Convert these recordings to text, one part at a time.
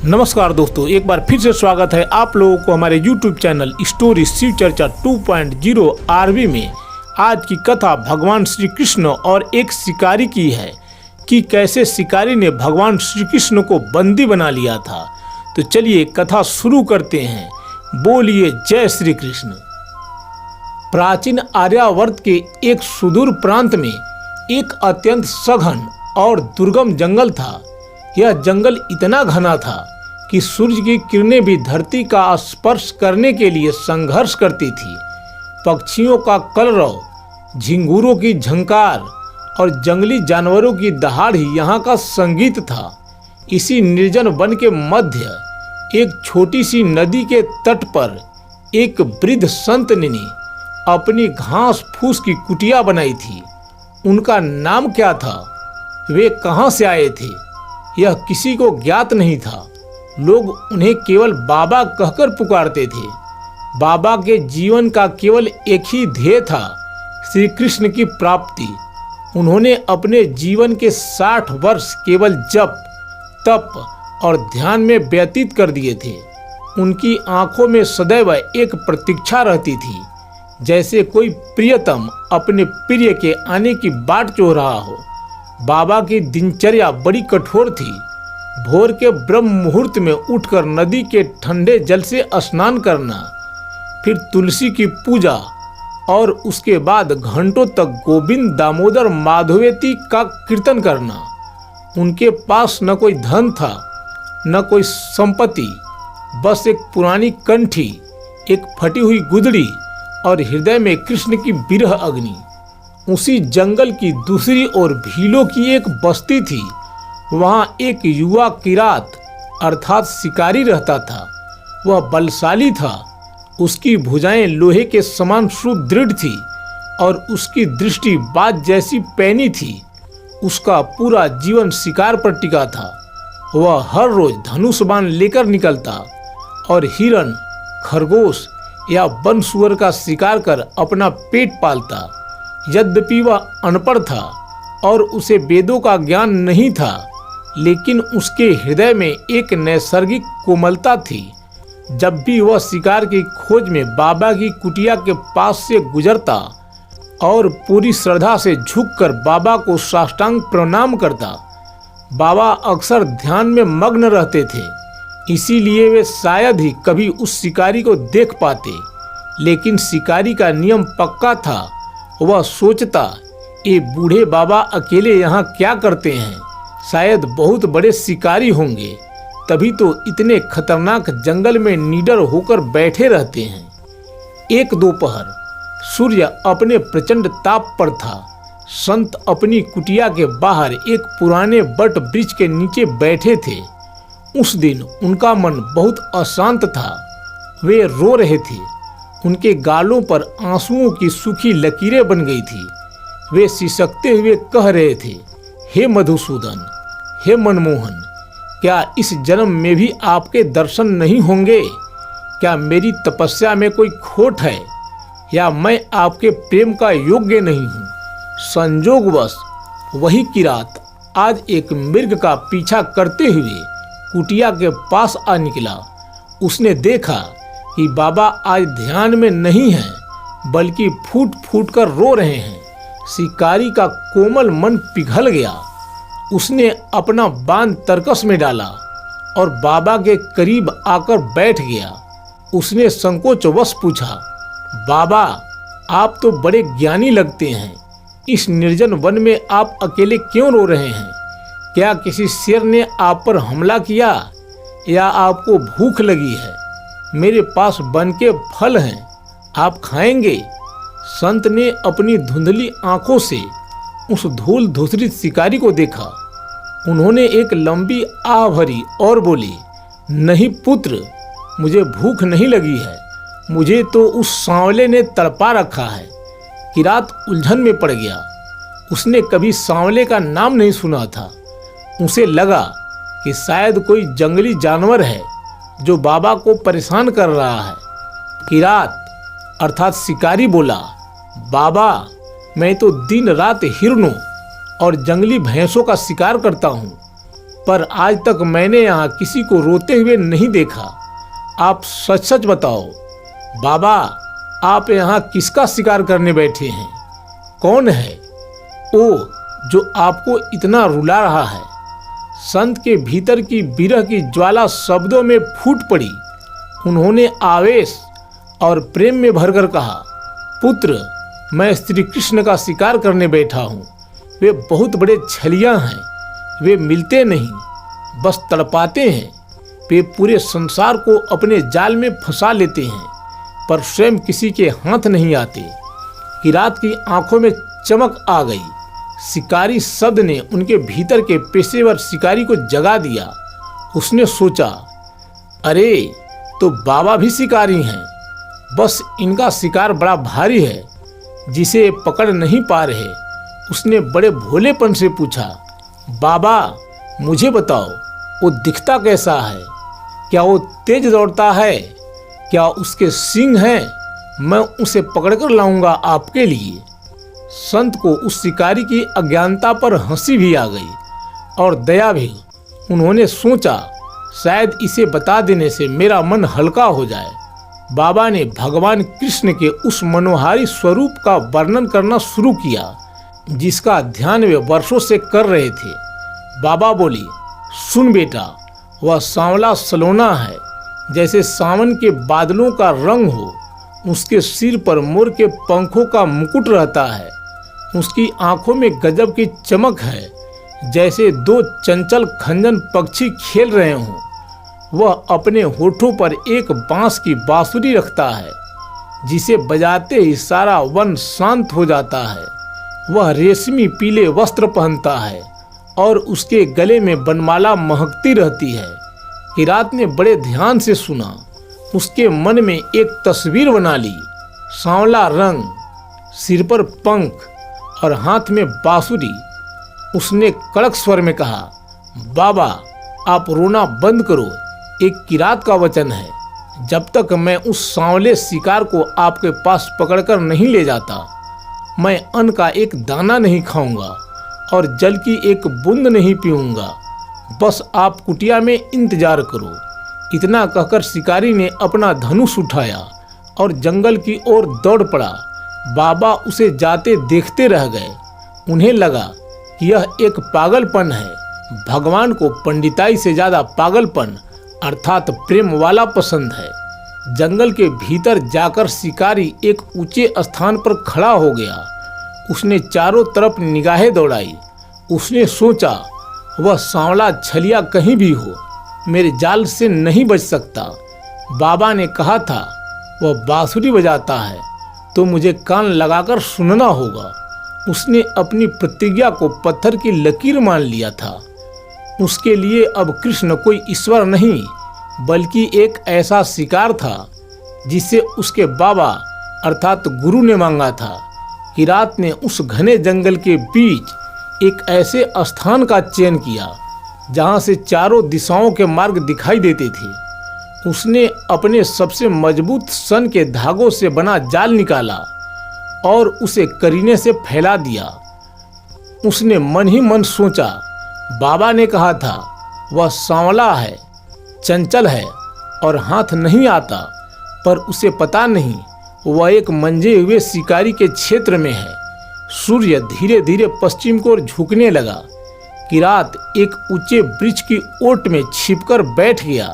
नमस्कार दोस्तों, एक बार फिर से स्वागत है आप लोगों को हमारे YouTube चैनल स्टोरी शिव चर्चा 2.0 आरवी में। आज की कथा भगवान श्री कृष्ण और एक शिकारी की है कि कैसे शिकारी ने भगवान श्री कृष्ण को बंदी बना लिया था। तो चलिए कथा शुरू करते हैं। बोलिए जय श्री कृष्ण। प्राचीन आर्यावर्त के एक सुदूर प्रांत में एक अत्यंत सघन और दुर्गम जंगल था। यह जंगल इतना घना था कि सूर्य की किरणें भी धरती का स्पर्श करने के लिए संघर्ष करती थी। पक्षियों का कलरव, झिंगूरों की झंकार और जंगली जानवरों की दहाड़ ही यहाँ का संगीत था। इसी निर्जन वन के मध्य एक छोटी सी नदी के तट पर एक वृद्ध संत ने अपनी घास फूस की कुटिया बनाई थी। उनका नाम क्या था, वे कहाँ से आए थे, यह किसी को ज्ञात नहीं था। लोग उन्हें केवल बाबा कहकर पुकारते थे। बाबा के जीवन का केवल एक ही ध्येय था, श्री कृष्ण की प्राप्ति। उन्होंने अपने जीवन के 60 वर्ष केवल जप, तप और ध्यान में व्यतीत कर दिए थे। उनकी आंखों में सदैव एक प्रतीक्षा रहती थी, जैसे कोई प्रियतम अपने प्रिय के आने की बाट जोह रहा हो। बाबा की दिनचर्या बड़ी कठोर थी। भोर के ब्रह्म मुहूर्त में उठकर नदी के ठंडे जल से स्नान करना, फिर तुलसी की पूजा और उसके बाद घंटों तक गोविंद दामोदर माधवेती का कीर्तन करना। उनके पास न कोई धन था न कोई संपत्ति, बस एक पुरानी कंठी, एक फटी हुई गुदड़ी और हृदय में कृष्ण की विरह अग्नि। उसी जंगल की दूसरी ओर भीलों की एक बस्ती थी। वहाँ एक युवा किरात अर्थात शिकारी रहता था। वह बलशाली था। उसकी भुजाएं लोहे के समान सुदृढ़ थी और उसकी दृष्टि बाज जैसी पैनी थी। उसका पूरा जीवन शिकार पर टिका था। वह हर रोज धनुष बाण लेकर निकलता और हिरण, खरगोश या वन सुअर का शिकार कर अपना पेट पालता। यद्यपि वह अनपढ़ था और उसे वेदों का ज्ञान नहीं था, लेकिन उसके हृदय में एक नैसर्गिक कोमलता थी। जब भी वह शिकार की खोज में बाबा की कुटिया के पास से गुजरता और पूरी श्रद्धा से झुककर बाबा को साष्टांग प्रणाम करता, बाबा अक्सर ध्यान में मग्न रहते थे। इसीलिए वे शायद ही कभी उस शिकारी को देख पाते। लेकिन शिकारी का नियम पक्का था। वह सोचता, ये बूढ़े बाबा अकेले यहाँ क्या करते हैं, शायद बहुत बड़े शिकारी होंगे, तभी तो इतने खतरनाक जंगल में निडर होकर बैठे रहते हैं। एक दोपहर सूर्य अपने प्रचंड ताप पर था। संत अपनी कुटिया के बाहर एक पुराने बट वृक्ष के नीचे बैठे थे। उस दिन उनका मन बहुत अशांत था। वे रो रहे थे। उनके गालों पर आंसुओं की सूखी लकीरें बन गई थी। वे सिसकते हुए कह रहे थे, हे मधुसूदन, हे मनमोहन, क्या इस जन्म में भी आपके दर्शन नहीं होंगे? क्या मेरी तपस्या में कोई खोट है या मैं आपके प्रेम का योग्य नहीं हूँ? संजोगवश वही किरात आज एक मृग का पीछा करते हुए कुटिया के पास आ निकला। उसने देखा कि बाबा आज ध्यान में नहीं हैं, बल्कि फूट फूट कर रो रहे हैं। शिकारी का कोमल मन पिघल गया। उसने अपना बाण तरकस में डाला और बाबा के करीब आकर बैठ गया। उसने संकोचवश पूछा, बाबा, आप तो बड़े ज्ञानी लगते हैं। इस निर्जन वन में आप अकेले क्यों रो रहे हैं? क्या किसी शेर ने आप पर हमला किया या आपको भूख लगी है? मेरे पास वन के फल हैं, आप खाएंगे? संत ने अपनी धुंधली आंखों से उस धूल धूसरित शिकारी को देखा। उन्होंने एक लंबी आह भरी और बोली, नहीं पुत्र, मुझे भूख नहीं लगी है। मुझे तो उस सांवले ने तड़पा रखा है। किरात उलझन में पड़ गया। उसने कभी सांवले का नाम नहीं सुना था। उसे लगा कि शायद कोई जंगली जानवर है जो बाबा को परेशान कर रहा है। किरात अर्थात शिकारी बोला, बाबा, मैं तो दिन रात हिरणों और जंगली भैंसों का शिकार करता हूँ। पर आज तक मैंने यहाँ किसी को रोते हुए नहीं देखा। आप सच सच बताओ बाबा, आप यहाँ किसका शिकार करने बैठे हैं? कौन है ओ जो आपको इतना रुला रहा है? संत के भीतर की विरह की ज्वाला शब्दों में फूट पड़ी। उन्होंने आवेश और प्रेम में भरकर कहा, पुत्र, मैं श्री कृष्ण का शिकार करने बैठा हूँ। वे बहुत बड़े छलिया हैं। वे मिलते नहीं, बस तड़पाते हैं। वे पूरे संसार को अपने जाल में फंसा लेते हैं, पर स्वयं किसी के हाथ नहीं आते। किरात की आंखों में चमक आ गई। शिकारी शब्द ने उनके भीतर के पेशेवर शिकारी को जगा दिया। उसने सोचा, अरे तो बाबा भी शिकारी हैं, बस इनका शिकार बड़ा भारी है जिसे पकड़ नहीं पा रहे। उसने बड़े भोलेपन से पूछा, बाबा मुझे बताओ, वो दिखता कैसा है? क्या वो तेज दौड़ता है? क्या उसके सींग हैं? मैं उसे पकड़कर लाऊंगा आपके लिए। संत को उस शिकारी की अज्ञानता पर हंसी भी आ गई और दया भी। उन्होंने सोचा, शायद इसे बता देने से मेरा मन हल्का हो जाए। बाबा ने भगवान कृष्ण के उस मनोहारी स्वरूप का वर्णन करना शुरू किया जिसका ध्यान वे वर्षों से कर रहे थे। बाबा बोली, सुन बेटा, वह सांवला सलोना है, जैसे सावन के बादलों का रंग हो। उसके सिर पर मोर के पंखों का मुकुट रहता है। उसकी आंखों में गजब की चमक है, जैसे दो चंचल खंजन पक्षी खेल रहे हों। वह अपने होठों पर एक बांस की बांसुरी रखता है, जिसे बजाते ही सारा वन शांत हो जाता है। वह रेशमी पीले वस्त्र पहनता है और उसके गले में बनमाला महकती रहती है। किरात ने बड़े ध्यान से सुना। उसके मन में एक तस्वीर बना ली। सांवला रंग, सिर पर पंख और हाथ में बांसुरी। उसने कड़क स्वर में कहा, बाबा आप रोना बंद करो। एक किरात का वचन है, जब तक मैं उस सांवले शिकार को आपके पास पकड़कर नहीं ले जाता, मैं अन्न का एक दाना नहीं खाऊंगा और जल की एक बूंद नहीं पीऊंगा। बस आप कुटिया में इंतजार करो। इतना कहकर शिकारी ने अपना धनुष उठाया और जंगल की ओर दौड़ पड़ा। बाबा उसे जाते देखते रह गए। उन्हें लगा कि यह एक पागलपन है। भगवान को पंडिताई से ज्यादा पागलपन अर्थात प्रेम वाला पसंद है। जंगल के भीतर जाकर शिकारी एक ऊंचे स्थान पर खड़ा हो गया। उसने चारों तरफ निगाहें दौड़ाई। उसने सोचा, वह सांवला छलिया कहीं भी हो, मेरे जाल से नहीं बच सकता। बाबा ने कहा था, वह बांसुरी बजाता है तो मुझे कान लगाकर सुनना होगा। उसने अपनी प्रतिज्ञा को पत्थर की लकीर मान लिया था। उसके लिए अब कृष्ण कोई ईश्वर नहीं, बल्कि एक ऐसा शिकार था जिसे उसके बाबा अर्थात गुरु ने मांगा था। किरात ने उस घने जंगल के बीच एक ऐसे स्थान का चयन किया जहां से चारों दिशाओं के मार्ग दिखाई देते थे। उसने अपने सबसे मजबूत सन के धागों से बना जाल निकाला और उसे करीने से फैला दिया। उसने मन ही मन सोचा, बाबा ने कहा था वह सांवला है, चंचल है और हाथ नहीं आता, पर उसे पता नहीं वह एक मंजे हुए शिकारी के क्षेत्र में है। सूर्य धीरे धीरे पश्चिम की ओर झुकने लगा। किरात एक ऊंचे वृक्ष की ओट में छिपकर बैठ गया।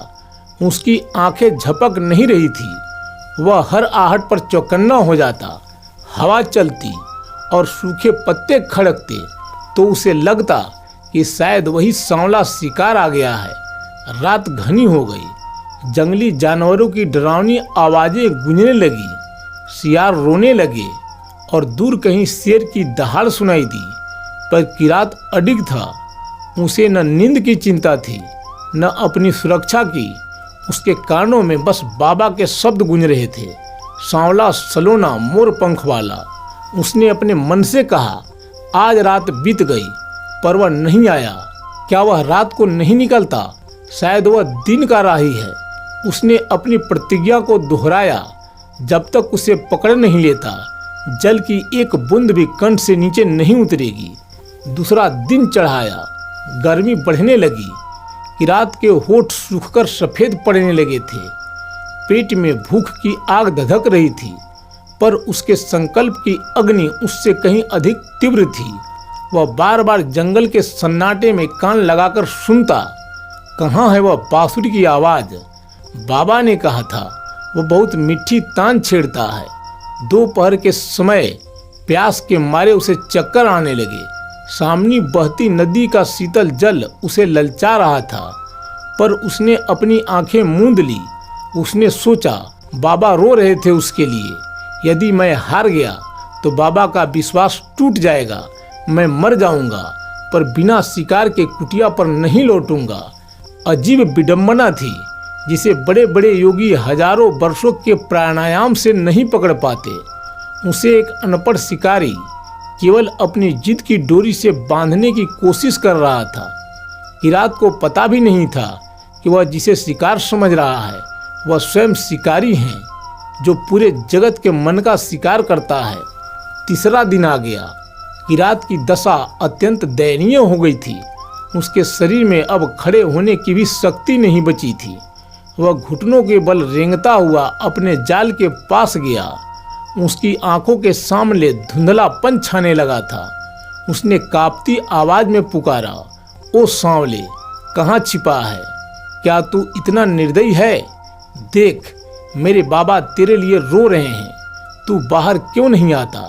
उसकी आंखें झपक नहीं रही थी। वह हर आहट पर चौकन्ना हो जाता। हवा चलती और सूखे पत्ते खड़कते तो उसे लगता कि शायद वही सांवला शिकार आ गया है। रात घनी हो गई। जंगली जानवरों की डरावनी आवाजें गूंजने लगी। सियार रोने लगे और दूर कहीं शेर की दहाड़ सुनाई दी। पर किरात अडिग था। उसे न नींद की चिंता थी न अपनी सुरक्षा की। उसके कानों में बस बाबा के शब्द गूंज रहे थे, सांवला सलोना मोर पंख वाला। उसने अपने मन से कहा, आज रात बीत गई पर वह नहीं आया। क्या वह रात को नहीं निकलता? शायद वह दिन का राही है। उसने अपनी प्रतिज्ञा को दोहराया, जब तक उसे पकड़ नहीं लेता जल की एक बूंद भी कंठ से नीचे नहीं उतरेगी। दूसरा दिन चढ़ाया। गर्मी बढ़ने लगी। किरात के होठ सूखकर सफेद पड़ने लगे थे। पेट में भूख की आग धधक रही थी, पर उसके संकल्प की अग्नि उससे कहीं अधिक तीव्र थी। वह बार बार जंगल के सन्नाटे में कान लगाकर सुनता, कहाँ है वह बांसुरी की आवाज। बाबा ने कहा था वह बहुत मीठी तान छेड़ता है। दोपहर के समय प्यास के मारे उसे चक्कर आने लगे। सामने बहती नदी का शीतल जल उसे ललचा रहा था, पर उसने अपनी आंखें मूंद ली। उसने सोचा बाबा रो रहे थे उसके लिए। यदि मैं हार गया तो बाबा का विश्वास टूट जाएगा, मैं मर जाऊंगा, पर बिना शिकार के कुटिया पर नहीं लौटूंगा। अजीब विडंबना थी जिसे बड़े बड़े योगी हजारों वर्षों के प्राणायाम से नहीं पकड़ पाते। उसे एक अनपढ़ शिकारी केवल अपनी जिद की डोरी से बांधने की कोशिश कर रहा था। किरात को पता भी नहीं था कि वह जिसे शिकार समझ रहा है वह स्वयं शिकारी है, जो पूरे जगत के मन का शिकार करता है। तीसरा दिन आ गया। किरात की दशा अत्यंत दयनीय हो गई थी। उसके शरीर में अब खड़े होने की भी शक्ति नहीं बची थी। वह घुटनों के बल रेंगता हुआ अपने जाल के पास गया। उसकी आंखों के सामने धुंधलापन छाने लगा था। उसने कांपती आवाज में पुकारा, ओ सांवले, कहाँ छिपा है? क्या तू इतना निर्दयी है? देख, मेरे बाबा तेरे लिए रो रहे हैं। तू बाहर क्यों नहीं आता?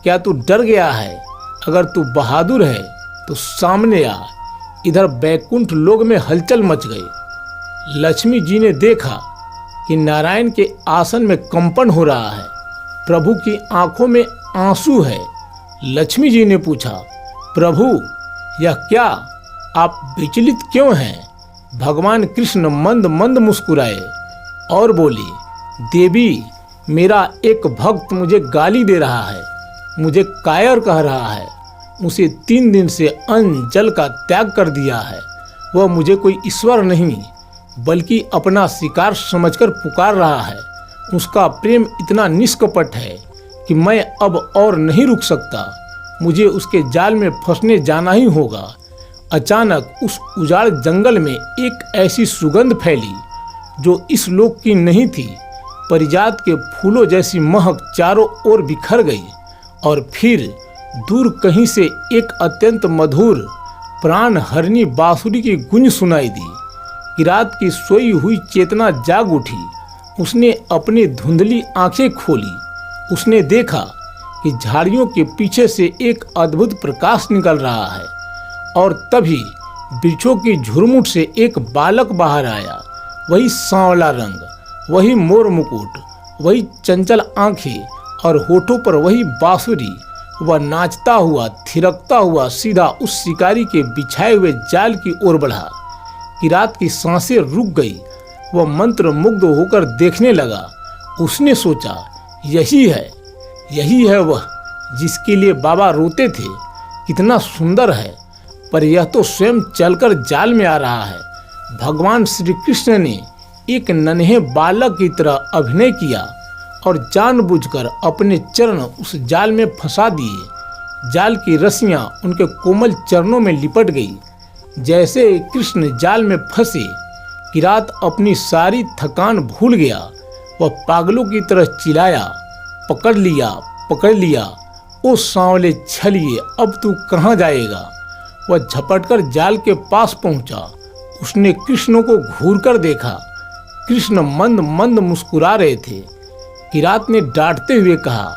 क्या तू डर गया है? अगर तू बहादुर है तो सामने आ। इधर बैकुंठ लोक में हलचल मच गई। लक्ष्मी जी ने देखा कि नारायण के आसन में कंपन हो रहा है। प्रभु की आंखों में आंसू है। लक्ष्मी जी ने पूछा, प्रभु यह क्या? आप विचलित क्यों हैं? भगवान कृष्ण मंद मंद मुस्कुराए और बोले, देवी, मेरा एक भक्त मुझे गाली दे रहा है, मुझे कायर कह रहा है। उसे 3 दिन से अन्न जल का त्याग कर दिया है। वह मुझे कोई ईश्वर नहीं बल्कि अपना शिकार समझकर पुकार रहा है। उसका प्रेम इतना निष्कपट है कि मैं अब और नहीं रुक सकता। मुझे उसके जाल में फंसने जाना ही होगा। अचानक उस उजाड़ जंगल में एक ऐसी सुगंध फैली जो इस लोक की नहीं थी। परिजात के फूलों जैसी महक चारों ओर बिखर गई और फिर दूर कहीं से एक अत्यंत मधुर प्राण हरनी बांसुरी की गूंज सुनाई दी। किरात की सोई हुई चेतना जाग उठी। उसने अपनी धुंधली आंखें खोली। उसने देखा कि झाड़ियों के पीछे से एक अद्भुत प्रकाश निकल रहा है और तभी वृक्षों की झुरमुट से एक बालक बाहर आया। वही सांवला रंग, वही मोर मुकुट, वही चंचल आंखें और होठों पर वही बांसुरी। वह नाचता हुआ थिरकता हुआ सीधा उस शिकारी के बिछाए हुए जाल की ओर बढ़ा। किरात की सांसें रुक गई। वह मंत्र मुग्ध होकर देखने लगा। उसने सोचा, यही है वह जिसके लिए बाबा रोते थे। कितना सुंदर है, पर यह तो स्वयं चलकर जाल में आ रहा है। भगवान श्री कृष्ण ने एक नन्हे बालक की तरह अभिनय किया और जानबूझकर अपने चरण उस जाल में फंसा दिए। जाल की रस्सियां उनके कोमल चरणों में लिपट गई। जैसे कृष्ण जाल में फंसे, किरात अपनी सारी थकान भूल गया। वह पागलों की तरह चिल्लाया, पकड़ लिया, पकड़ लिया। ओ सांवले छलिए, अब तू कहाँ जाएगा? वह झपटकर जाल के पास पहुंचा। उसने कृष्ण को घूरकर देखा। कृष्ण मंद मंद मुस्कुरा रहे थे। किरात ने डांटते हुए कहा,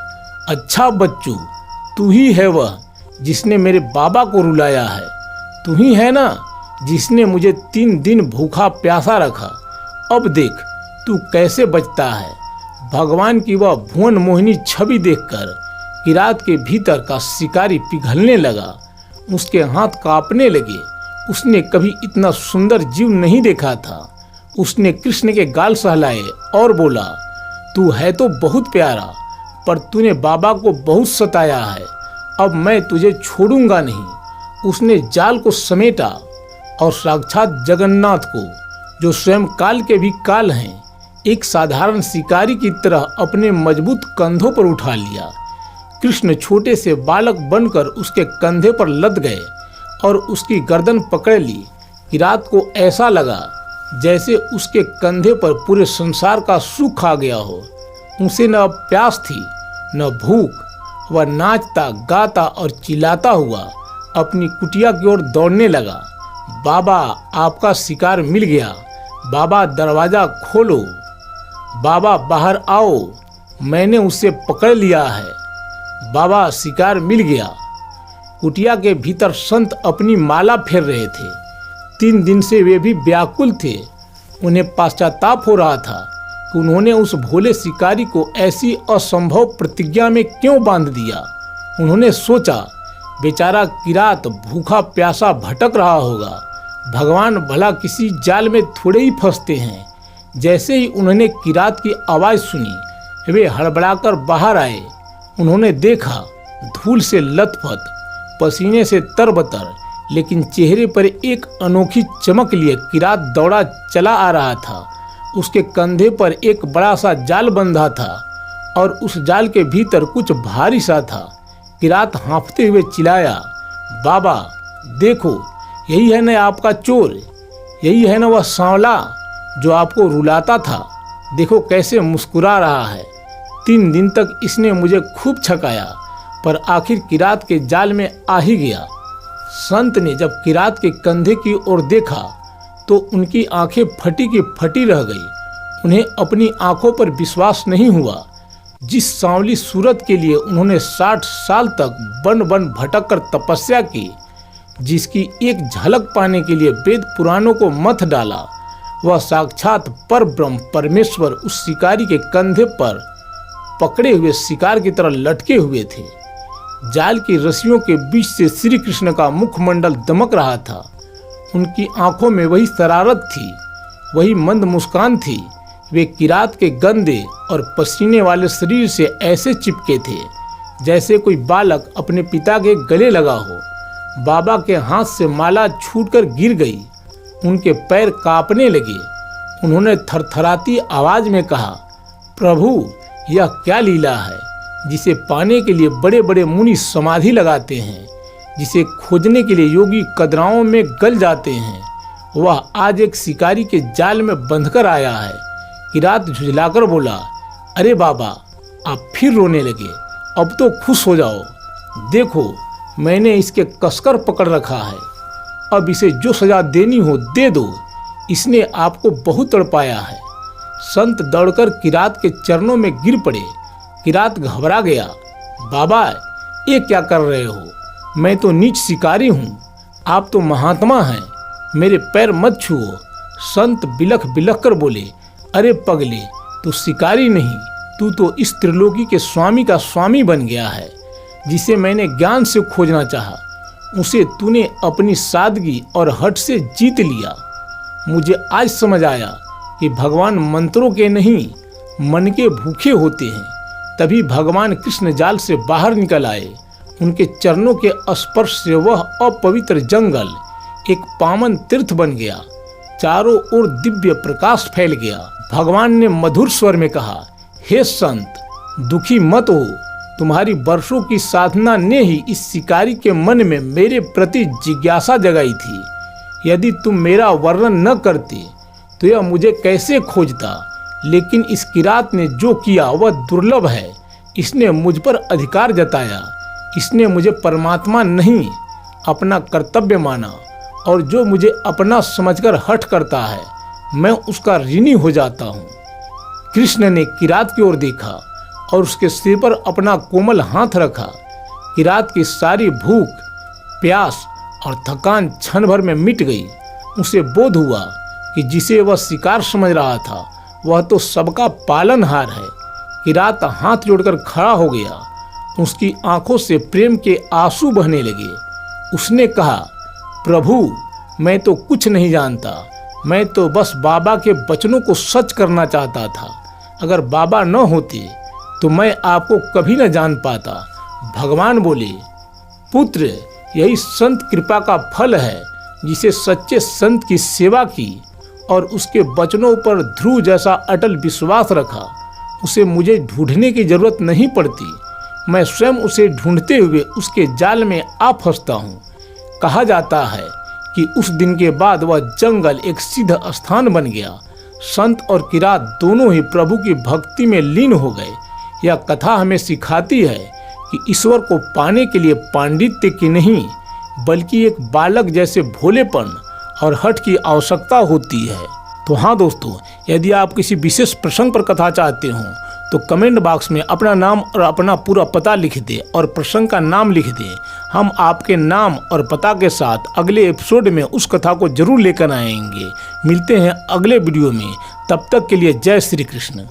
अच्छा बच्चू, तू ही है वह जिसने मेरे बाबा को रुलाया है। तू ही है ना जिसने मुझे 3 दिन भूखा प्यासा रखा। अब देख तू कैसे बचता है। भगवान की वह भुवन मोहिनी छवि देखकर किरात के भीतर का शिकारी पिघलने लगा। उसके हाथ कांपने लगे। उसने कभी इतना सुंदर जीव नहीं देखा था। उसने कृष्ण के गाल सहलाए और बोला, तू है तो बहुत प्यारा, पर तूने बाबा को बहुत सताया है। अब मैं तुझे छोड़ूंगा नहीं। उसने जाल को समेटा और साक्षात जगन्नाथ को, जो स्वयं काल के भी काल हैं, एक साधारण शिकारी की तरह अपने मजबूत कंधों पर उठा लिया। कृष्ण छोटे से बालक बनकर उसके कंधे पर लद गए और उसकी गर्दन पकड़ ली। किरात को ऐसा लगा जैसे उसके कंधे पर पूरे संसार का सुख आ गया हो। उसे न प्यास थी न भूख। वह नाचता गाता और चिल्लाता हुआ अपनी कुटिया की ओर दौड़ने लगा। बाबा, आपका शिकार मिल गया। बाबा, दरवाजा खोलो। बाबा, बाहर आओ, मैंने उसे पकड़ लिया है। बाबा, शिकार मिल गया। कुटिया के भीतर संत अपनी माला फेर रहे थे। 3 दिन से वे भी व्याकुल थे। उन्हें पश्चाताप हो रहा था कि उन्होंने उस भोले शिकारी को ऐसी असंभव प्रतिज्ञा में क्यों बांध दिया। उन्होंने सोचा, बेचारा किरात भूखा प्यासा भटक रहा होगा। भगवान भला किसी जाल में थोड़े ही फंसते हैं। जैसे ही उन्होंने किरात की आवाज़ सुनी, वे हड़बड़ाकर बाहर आए। उन्होंने देखा धूल से लथपथ, पसीने से तरबतर, लेकिन चेहरे पर एक अनोखी चमक लिए किरात दौड़ा चला आ रहा था। उसके कंधे पर एक बड़ा सा जाल बंधा था और उस जाल के भीतर कुछ भारी सा था। किरात हाँफते हुए चिल्लाया, बाबा देखो, यही है न आपका चोर, यही है न वह सांवला जो आपको रुलाता था। देखो कैसे मुस्कुरा रहा है। 3 दिन तक इसने मुझे खूब छकाया, पर आखिर किरात के जाल में आ ही गया। संत ने जब किरात के कंधे की ओर देखा तो उनकी आंखें फटी की फटी रह गई। उन्हें अपनी आंखों पर विश्वास नहीं हुआ। जिस सांवली सूरत के लिए उन्होंने 60 साल तक वन वन भटक कर तपस्या की, जिसकी एक झलक पाने के लिए वेद पुराणों को मथ डाला, वह साक्षात परब्रह्म परमेश्वर उस शिकारी के कंधे पर पकड़े हुए शिकार की तरह लटके हुए थे। जाल की रस्सियों के बीच से श्री कृष्ण का मुखमंडल दमक रहा था। उनकी आंखों में वही शरारत थी, वही मंद मुस्कान थी। वे किरात के गंदे और पसीने वाले शरीर से ऐसे चिपके थे जैसे कोई बालक अपने पिता के गले लगा हो। बाबा के हाथ से माला छूटकर गिर गई। उनके पैर कांपने लगे। उन्होंने थरथराती आवाज में कहा, प्रभु, यह क्या लीला है जिसे पाने के लिए बड़े बड़े मुनि समाधि लगाते हैं, जिसे खोजने के लिए योगी कदराओं में गल जाते हैं। वह आज एक शिकारी के जाल में बंधकर आया है। किरात झुझलाकर बोला, अरे बाबा, आप फिर रोने लगे। अब तो खुश हो जाओ। देखो, मैंने इसके कसकर पकड़ रखा है। अब इसे जो सजा देनी हो दे दो। इसने आपको बहुत तड़पाया है। संत दौड़कर किरात के चरणों में गिर पड़े। किरात घबरा गया। बाबा, ये क्या कर रहे हो? मैं तो नीच शिकारी हूँ, आप तो महात्मा हैं, मेरे पैर मत छुओ। संत बिलख बिलख कर बोले, अरे पगले, तू शिकारी नहीं, तू तो इस त्रिलोकी के स्वामी का स्वामी बन गया है। जिसे मैंने ज्ञान से खोजना चाहा, उसे तूने अपनी सादगी और हठ से जीत लिया। मुझे आज समझ आया कि भगवान मंत्रों के नहीं, मन के भूखे होते हैं। तभी भगवान कृष्ण जाल से बाहर निकल आए। उनके चरणों के स्पर्श से वह अपवित्र जंगल एक पावन तीर्थ बन गया। चारों ओर दिव्य प्रकाश फैल गया। भगवान ने मधुर स्वर में कहा, हे संत, दुखी मत हो। तुम्हारी वर्षों की साधना ने ही इस शिकारी के मन में मेरे प्रति जिज्ञासा जगाई थी। यदि तुम मेरा वर्णन न करते तो यह मुझे कैसे खोजता। लेकिन इस किरात ने जो किया वह दुर्लभ है। इसने मुझ पर अधिकार जताया। इसने मुझे परमात्मा नहीं, अपना कर्तव्य माना, और जो मुझे अपना समझकर हठ करता है, मैं उसका ऋणी हो जाता हूँ। कृष्ण ने किरात की ओर देखा और उसके सिर पर अपना कोमल हाथ रखा। किरात की सारी भूख, प्यास और थकान क्षण भर में मिट गई। उसे बोध हुआ कि जिसे वह शिकार समझ रहा था वह तो सबका पालनहार है। किरात हाथ जोड़कर खड़ा हो गया। उसकी आंखों से प्रेम के आंसू बहने लगे। उसने कहा, प्रभु, मैं तो कुछ नहीं जानता। मैं तो बस बाबा के वचनों को सच करना चाहता था। अगर बाबा न होते तो मैं आपको कभी न जान पाता। भगवान बोले, पुत्र, यही संत कृपा का फल है। जिसे सच्चे संत की सेवा की और उसके वचनों पर ध्रुव जैसा अटल विश्वास रखा, उसे मुझे ढूंढने की जरूरत नहीं पड़ती। मैं स्वयं उसे ढूंढते हुए उसके जाल में आ फंसता हूँ। कहा जाता है कि उस दिन के बाद वह जंगल एक सिद्ध स्थान बन गया। संत और किरात दोनों ही प्रभु की भक्ति में लीन हो गए। यह कथा हमें सिखाती है कि ईश्वर को पाने के लिए पांडित्य की नहीं बल्कि एक बालक जैसे भोलेपन और हठ की आवश्यकता होती है। तो हाँ दोस्तों, यदि आप किसी विशेष प्रसंग पर कथा चाहते हो तो कमेंट बॉक्स में अपना नाम और अपना पूरा पता लिख दें और प्रसंग का नाम लिख दें। हम आपके नाम और पता के साथ अगले एपिसोड में उस कथा को जरूर लेकर आएंगे। मिलते हैं अगले वीडियो में, तब तक के लिए जय श्री कृष्ण।